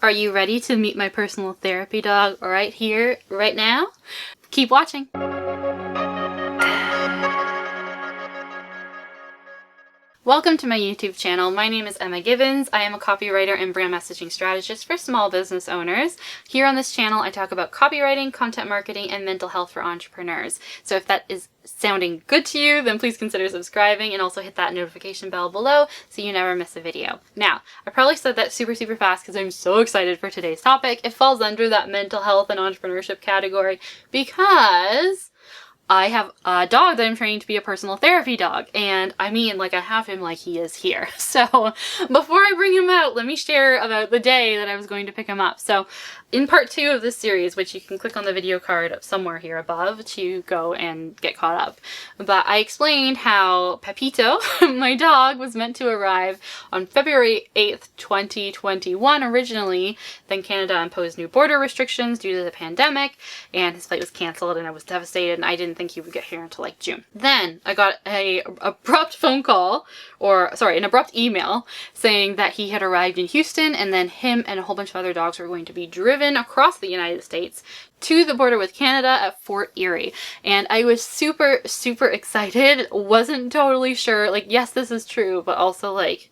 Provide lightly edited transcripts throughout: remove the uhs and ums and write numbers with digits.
Are you ready to meet my personal therapy dog right here, right now? Keep watching. Welcome to my YouTube channel. My name is Emma Gibbons. I am a copywriter and brand messaging strategist for small business owners. Here on this channel, I talk about copywriting, content marketing, and mental health for entrepreneurs. So if that is sounding good to you, then please consider subscribing and also hit that notification bell below so you never miss a video. Now, I probably said that super fast because I'm so excited for today's topic. It falls under that mental health and entrepreneurship category because I have a dog that I'm training to be a personal therapy dog, and I mean, like, I have him like he is here. So before I bring him out, let me share about the day that I was going to pick him up. So in part 2 of this series, which you can click on the video card somewhere here above to go and get caught up, but I explained how Pepito, my dog, was meant to arrive on February 8th, 2021 originally. Then Canada imposed new border restrictions due to the pandemic, and his flight was cancelled, and I was devastated, and I didn't think he would get here until like June. Then I got an abrupt email saying that he had arrived in Houston, and then him and a whole bunch of other dogs were going to be driven across the United States to the border with Canada at Fort Erie. And I was super excited. Wasn't totally sure, like, yes, this is true, but also like,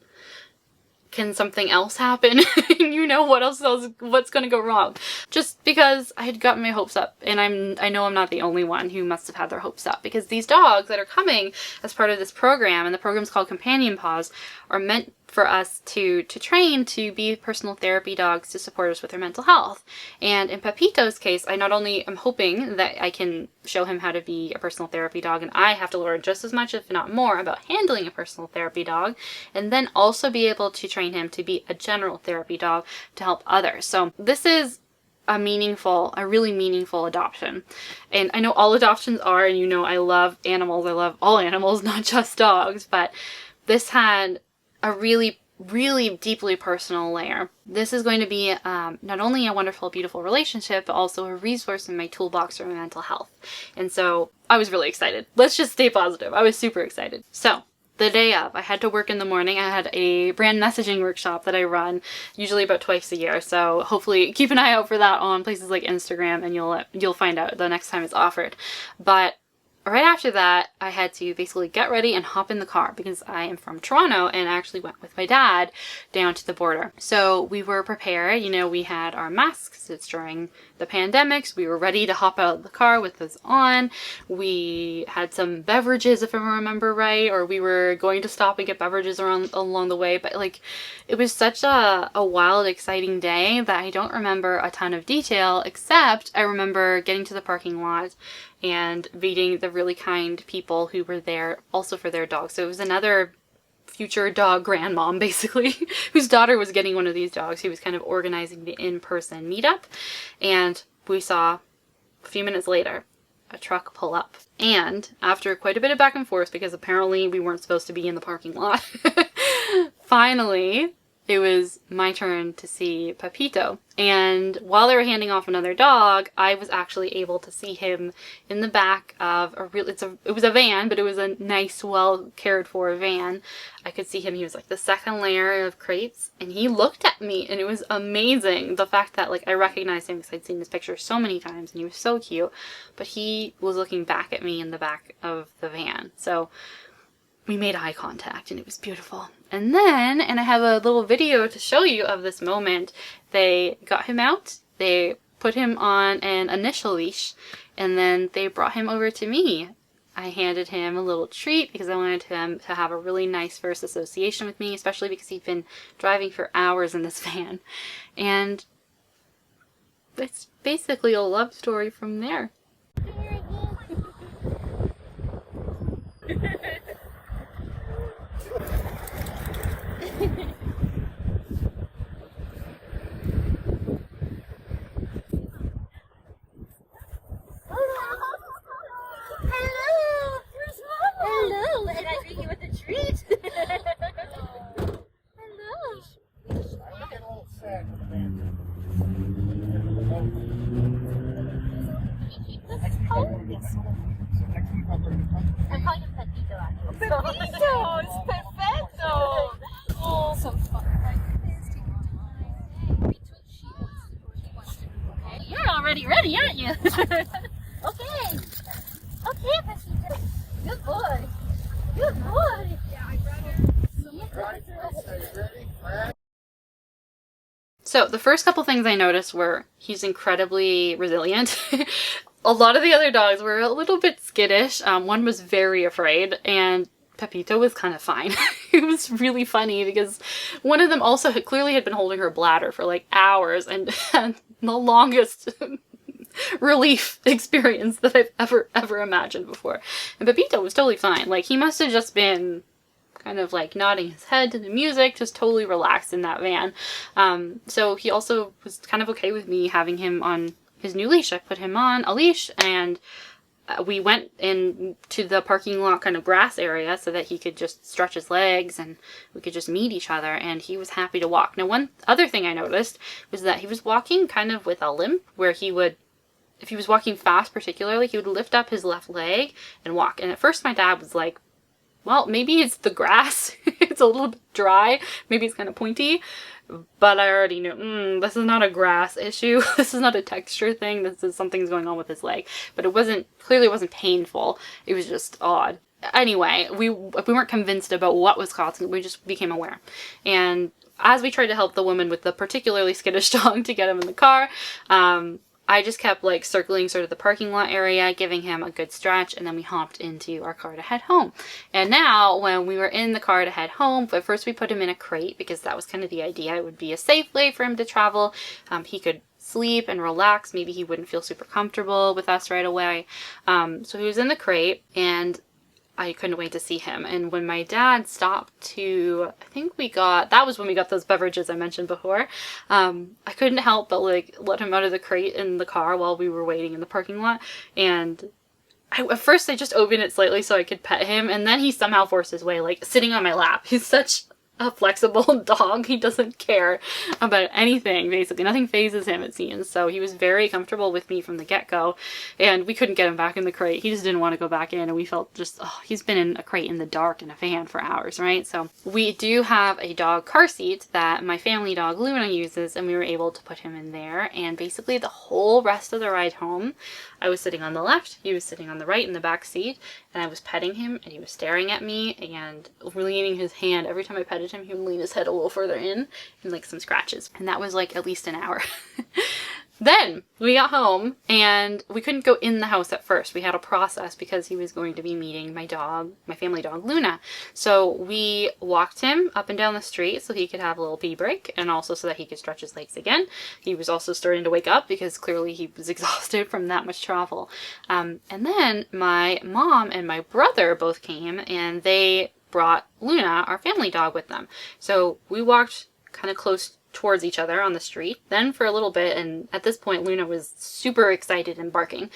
can something else happen? You know, what's gonna go wrong? Just because I had gotten my hopes up, and I know I'm not the only one who must have had their hopes up, because these dogs that are coming as part of this program, and the program's called Companion Paws, are meant for us to train to be personal therapy dogs to support us with their mental health. And in Pepito's case, I not only am hoping that I can show him how to be a personal therapy dog, and I have to learn just as much, if not more, about handling a personal therapy dog, and then also be able to train him to be a general therapy dog to help others. So this is a really meaningful adoption. And I know all adoptions are, and you know I love animals. I love all animals, not just dogs, but this had a really deeply personal layer. This is going to be not only a wonderful, beautiful relationship, but also a resource in my toolbox for my mental health. And so I was really excited. Let's just stay positive. I was super excited. So the day of, I had to work in the morning. I had a brand messaging workshop that I run usually about twice a year. So hopefully keep an eye out for that on places like Instagram, and you'll find out the next time it's offered. But right after that, I had to basically get ready and hop in the car because I am from Toronto, and I actually went with my dad down to the border. So we were prepared, you know, we had our masks. It's during the pandemic, so we were ready to hop out of the car with those on. We had some beverages, if I remember right, or we were going to stop and get beverages along the way. But like, it was such a wild, exciting day that I don't remember a ton of detail, except I remember getting to the parking lot and meeting the really kind people who were there also for their dogs. So it was another future dog grandmom, basically, whose daughter was getting one of these dogs. He was kind of organizing the in-person meetup. And we saw, a few minutes later, a truck pull up. And after quite a bit of back and forth, because apparently we weren't supposed to be in the parking lot, finally, it was my turn to see Pepito. And while they were handing off another dog, I was actually able to see him in the back of it was a van, but it was a nice, well cared for van. I could see him. He was like the second layer of crates, and he looked at me, and it was amazing. The fact that like I recognized him because I'd seen his picture so many times, and he was so cute, but he was looking back at me in the back of the van. So we made eye contact, and it was beautiful. And then, and I have a little video to show you of this moment, they got him out, they put him on an initial leash, and then they brought him over to me. I handed him a little treat because I wanted him to have a really nice first association with me, especially because he'd been driving for hours in this van. And it's basically a love story from there. Hello, and I treat you with a treat. Hello. I get all sad. I'm calling him Pepito, actually. Pepitos! Perfecto! Oh, so fun. already ready, aren't you? Okay. Okay, Pepito. Good boy. Good boy. So the first couple things I noticed were he's incredibly resilient. A lot of the other dogs were a little bit skittish. One was very afraid, and Pepito was kind of fine. It was really funny because one of them also clearly had been holding her bladder for like hours and had the longest relief experience that I've ever imagined before. And Pepito was totally fine. Like, he must have just been kind of like nodding his head to the music, just totally relaxed in that van. So he also was kind of okay with me having him on his new leash. I put him on a leash, and we went into the parking lot kind of grass area so that he could just stretch his legs and we could just meet each other, and he was happy to walk. Now, one other thing I noticed was that he was walking kind of with a limp, where he would, if he was walking fast particularly, he would lift up his left leg and walk. And at first my dad was like, well, maybe it's the grass. It's a little bit dry. Maybe it's kind of pointy. But I already knew, this is not a grass issue. This is not a texture thing. This is something's going on with his leg. But it wasn't, clearly it wasn't painful. It was just odd. Anyway, we weren't convinced about what was causing it. We just became aware. And as we tried to help the woman with the particularly skittish dog to get him in the car, I just kept like circling sort of the parking lot area, giving him a good stretch, and then we hopped into our car to head home. And now when we were in the car to head home, at first we put him in a crate because that was kind of the idea. It would be a safe way for him to travel. He could sleep and relax. Maybe he wouldn't feel super comfortable with us right away. So he was in the crate, and I couldn't wait to see him. And when my dad stopped to, I think that was when we got those beverages I mentioned before. I couldn't help but like let him out of the crate in the car while we were waiting in the parking lot. And at first I just opened it slightly so I could pet him, and then he somehow forced his way, like sitting on my lap. He's such a flexible dog. He doesn't care about anything, basically. Nothing phases him, it seems. So he was very comfortable with me from the get-go, and we couldn't get him back in the crate. He just didn't want to go back in, and we felt just, he's been in a crate in the dark in a van for hours, right? So we do have a dog car seat that my family dog Luna uses, and we were able to put him in there. And basically the whole rest of the ride home, I was sitting on the left, he was sitting on the right in the back seat, and I was petting him, and he was staring at me and leaning his hand. Every time I petted him, he would lean his head a little further in and like some scratches. And that was like at least an hour. Then we got home, and we couldn't go in the house at first. We had a process because he was going to be meeting my dog, my family dog, Luna. So we walked him up and down the street so he could have a little pee break, and also so that he could stretch his legs again. He was also starting to wake up because clearly he was exhausted from that much travel. And then my mom and my brother both came, and they brought Luna, our family dog, with them. So we walked kind of close towards each other on the street, then for a little bit, and at this point Luna was super excited and barking,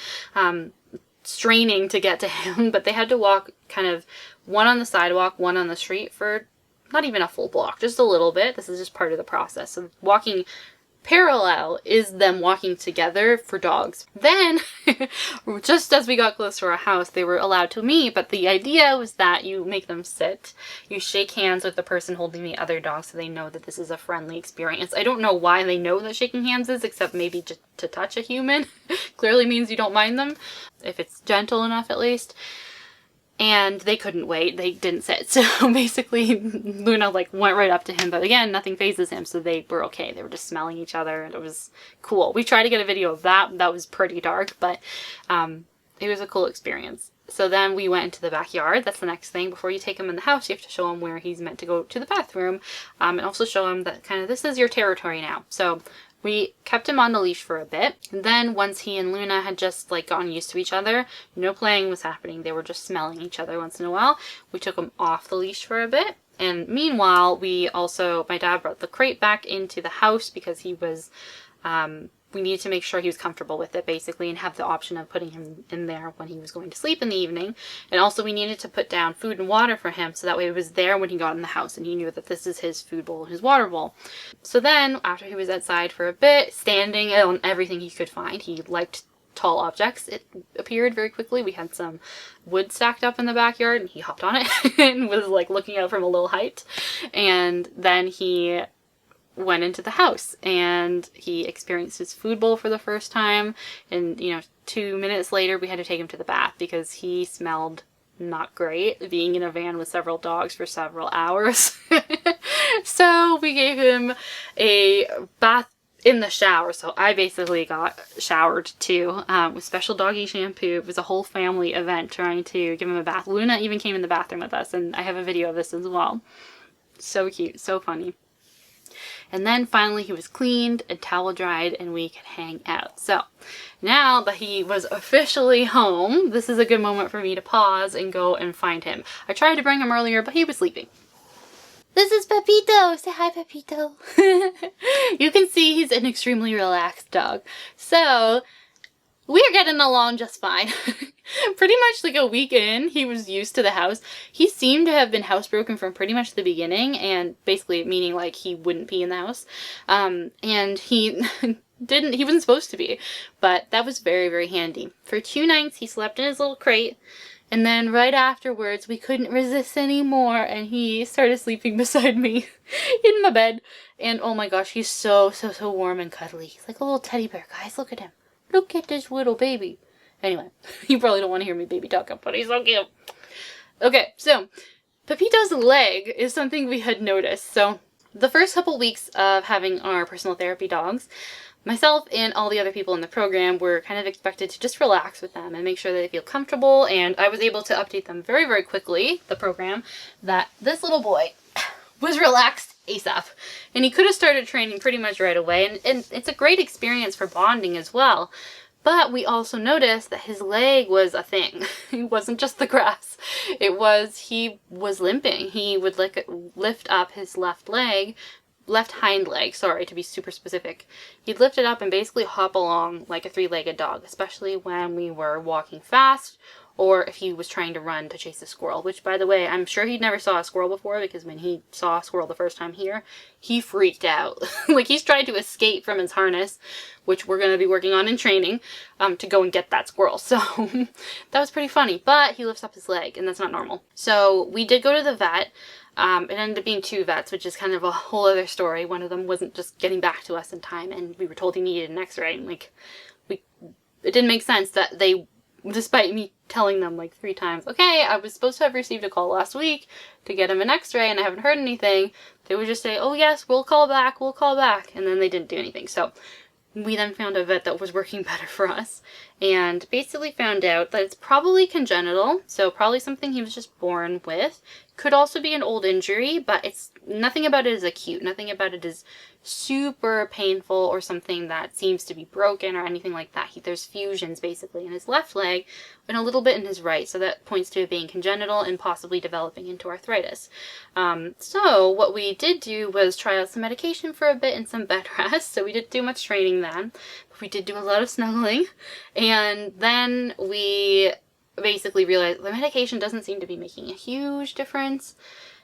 straining to get to him, but they had to walk kind of one on the sidewalk, one on the street for not even a full block, just a little bit. This is just part of the process. So walking parallel is them walking together for dogs. Then, just as we got close to our house, they were allowed to meet, but the idea was that you make them sit, you shake hands with the person holding the other dog so they know that this is a friendly experience. I don't know why they know that shaking hands is, except maybe just to touch a human. Clearly means you don't mind them, if it's gentle enough at least. And they couldn't wait. They didn't sit. So basically Luna like went right up to him, but again, nothing phases him, so they were okay. They were just smelling each other, and it was cool. We tried to get a video of that. That was pretty dark, but it was a cool experience. So then we went into the backyard. That's the next thing. Before you take him in the house, you have to show him where he's meant to go to the bathroom, and also show him that kind of this is your territory now. So we kept him on the leash for a bit, and then once he and Luna had just like gotten used to each other, no playing was happening, they were just smelling each other once in a while, we took him off the leash for a bit. And meanwhile, my dad brought the crate back into the house because he was, we needed to make sure he was comfortable with it, basically, and have the option of putting him in there when he was going to sleep in the evening. And also we needed to put down food and water for him, so that way it was there when he got in the house and he knew that this is his food bowl and his water bowl. So then, after he was outside for a bit, standing on everything he could find, he liked tall objects, it appeared very quickly. We had some wood stacked up in the backyard, and he hopped on it and was like looking out from a little height. And then he went into the house and he experienced his food bowl for the first time. And, 2 minutes later, we had to take him to the bath because he smelled not great being in a van with several dogs for several hours. So we gave him a bath in the shower. So I basically got showered too, with special doggy shampoo. It was a whole family event trying to give him a bath. Luna even came in the bathroom with us, and I have a video of this as well. So cute, so funny. And then finally he was cleaned and towel dried and we could hang out. So now that he was officially home, this is a good moment for me to pause and go and find him. I tried to bring him earlier, but he was sleeping. This is Pepito. Say hi, Pepito. You can see he's an extremely relaxed dog. So we're getting along just fine. Pretty much like a week in, he was used to the house. He seemed to have been housebroken from pretty much the beginning, and basically meaning like he wouldn't be in the house. And he he wasn't supposed to be, but that was very, very handy. For 2 nights, he slept in his little crate, and then right afterwards, we couldn't resist anymore, and he started sleeping beside me in my bed. And oh my gosh, he's so, so, so warm and cuddly. He's like a little teddy bear, guys. Look at him. Look at this little baby. Anyway, you probably don't want to hear me baby talk up, but he's so cute. Okay, so Pepito's leg is something we had noticed. So the first couple weeks of having our personal therapy dogs, myself and all the other people in the program were kind of expected to just relax with them and make sure that they feel comfortable. And I was able to update them very, very quickly, the program, that this little boy was relaxed ASAP. And he could have started training pretty much right away. And it's a great experience for bonding as well. But we also noticed that his leg was a thing. It wasn't just the grass. He was limping. He would lift up his left hind leg, sorry, to be super specific. He'd lift it up and basically hop along like a 3-legged dog, especially when we were walking fast or if he was trying to run to chase a squirrel, which, by the way, I'm sure he'd never saw a squirrel before, because when he saw a squirrel the first time here, he freaked out. Like, he's tried to escape from his harness, which we're going to be working on in training, to go and get that squirrel. So that was pretty funny, but he lifts up his leg, and that's not normal. So we did go to the vet. It ended up being 2 vets, which is kind of a whole other story. One of them wasn't just getting back to us in time, and we were told he needed an x-ray. And it didn't make sense that they, despite me telling them like 3 times, okay, I was supposed to have received a call last week to get him an x-ray and I haven't heard anything, they would just say, oh yes, we'll call back, and then they didn't do anything. So we then found a vet that was working better for us and basically found out that it's probably congenital, so probably something he was just born with. Could also be an old injury, but it's nothing about it is acute. Nothing about it is super painful or something that seems to be broken or anything like that. There's fusions basically in his left leg and a little bit in his right, so that points to it being congenital and possibly developing into arthritis. So what we did do was try out some medication for a bit and some bed rest. So we didn't do much training then, but we did do a lot of snuggling, and then we basically realized the medication doesn't seem to be making a huge difference.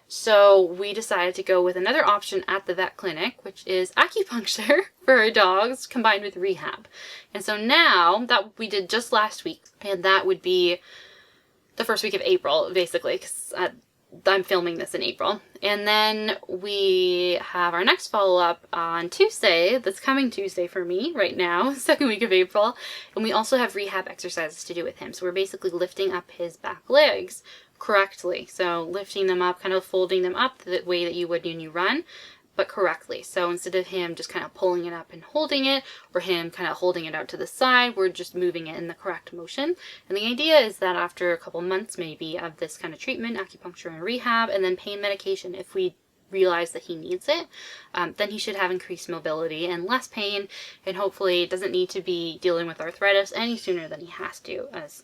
So we decided to go with another option at the vet clinic, which is acupuncture for our dogs combined with rehab. And so now that we did just last week, and that would be the first week of April, basically, because I'm filming this in April. And then we have our next follow-up on Tuesday. That's coming Tuesday for me right now, 2nd week of April. And we also have rehab exercises to do with him. So we're basically lifting up his back legs correctly. So lifting them up, kind of folding them up the way that you would when you run, but correctly. So instead of him just kind of pulling it up and holding it, or him kind of holding it out to the side, we're just moving it in the correct motion. And the idea is that after a couple months maybe of this kind of treatment, acupuncture and rehab, and then pain medication, if we realize that he needs it, then he should have increased mobility and less pain, and hopefully doesn't need to be dealing with arthritis any sooner than he has to, as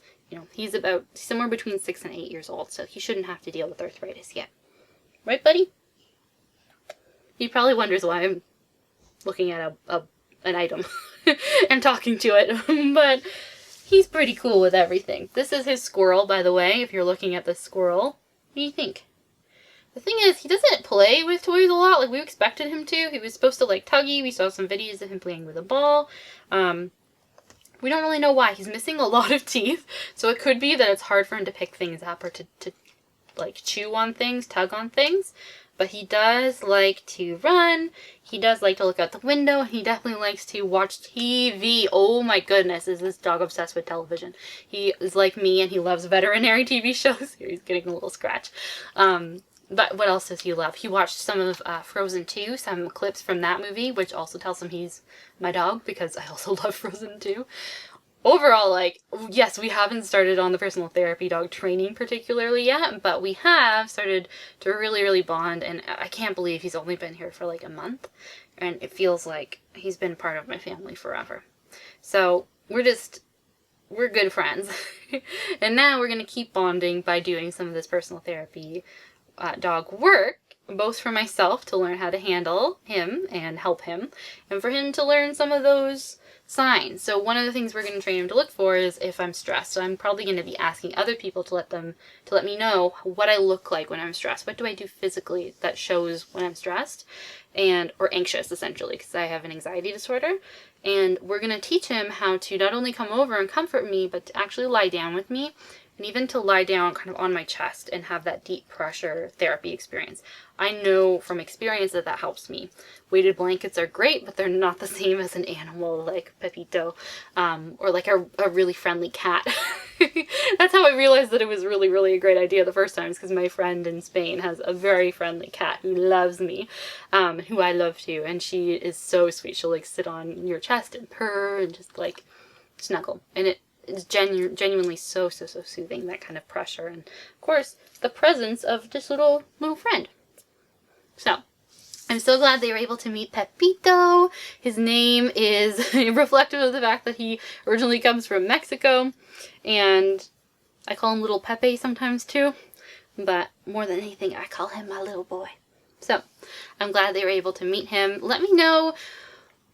he's about somewhere between 6 and 8 years old, so he shouldn't have to deal with arthritis yet. Right, buddy? He probably wonders why I'm looking at an item and talking to it, but he's pretty cool with everything. This is his squirrel, by the way, if you're looking at this squirrel. What do you think? The thing is, he doesn't play with toys a lot like we expected him to. He was supposed to like Tuggy. We saw some videos of him playing with a ball. We don't really know why. He's missing a lot of teeth, so it could be that it's hard for him to pick things up or to like chew on things, tug on things. but he does like to run. He does like to look out the window. And he definitely likes to watch TV. Oh my goodness, is this dog obsessed with television? He is like me, and he loves veterinary TV shows. Here, he's getting a little scratch. But what else does he love? He watched some of Frozen 2, some clips from that movie, which also tells him he's my dog, because I also love Frozen 2. Overall, like, yes, we haven't started on the personal therapy dog training particularly yet, but we have started to really, really bond, and I can't believe he's only been here for like a month, and it feels like he's been part of my family forever. So we're good friends. And now we're going to keep bonding by doing some of this personal therapy dog work, both for myself to learn how to handle him and help him, and for him to learn some of those signs. So one of the things we're going to train him to look for is if I'm stressed. So I'm probably going to be asking other people to let me know what I look like when I'm stressed. What do I do physically that shows when I'm stressed or anxious, essentially, because I have an anxiety disorder. And we're going to teach him how to not only come over and comfort me, but to actually lie down with me, and even to lie down kind of on my chest and have that deep pressure therapy experience. I know from experience that helps me. Weighted blankets are great, but they're not the same as an animal like Pepito, or like a really friendly cat. That's how I realized that it was really, really a great idea the first time, is because my friend in Spain has a very friendly cat who loves me, who I love too, and she is so sweet. She'll like sit on your chest and purr and just like snuggle, and it's genuinely so soothing, that kind of pressure, and of course the presence of this little friend. So I'm so glad they were able to meet Pepito. His name is reflective of the fact that he originally comes from Mexico, and I call him Little Pepe sometimes too, but more than anything I call him my little boy. So I'm glad they were able to meet him. Let me know,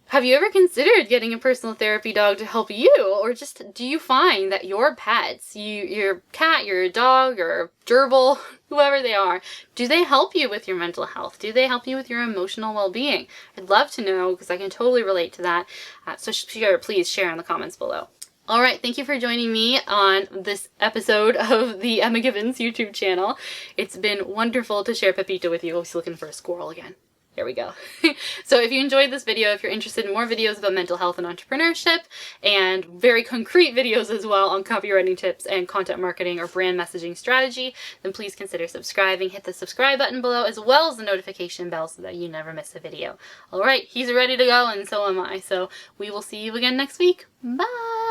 have you ever considered getting a personal therapy dog to help you? Or just, do you find that your pets, your cat, your dog, your gerbil, whoever they are, do they help you with your mental health? Do they help you with your emotional well-being? I'd love to know, because I can totally relate to that. So please share in the comments below. All right, thank you for joining me on this episode of the Emma Gibbons YouTube channel. It's been wonderful to share Pepito with you. Oh, he's looking for a squirrel again. There we go. So if you enjoyed this video, if you're interested in more videos about mental health and entrepreneurship, and very concrete videos as well on copywriting tips and content marketing or brand messaging strategy, then please consider subscribing. Hit the subscribe button below, as well as the notification bell, so that you never miss a video. All right, he's ready to go, and so am I. So we will see you again next week. Bye!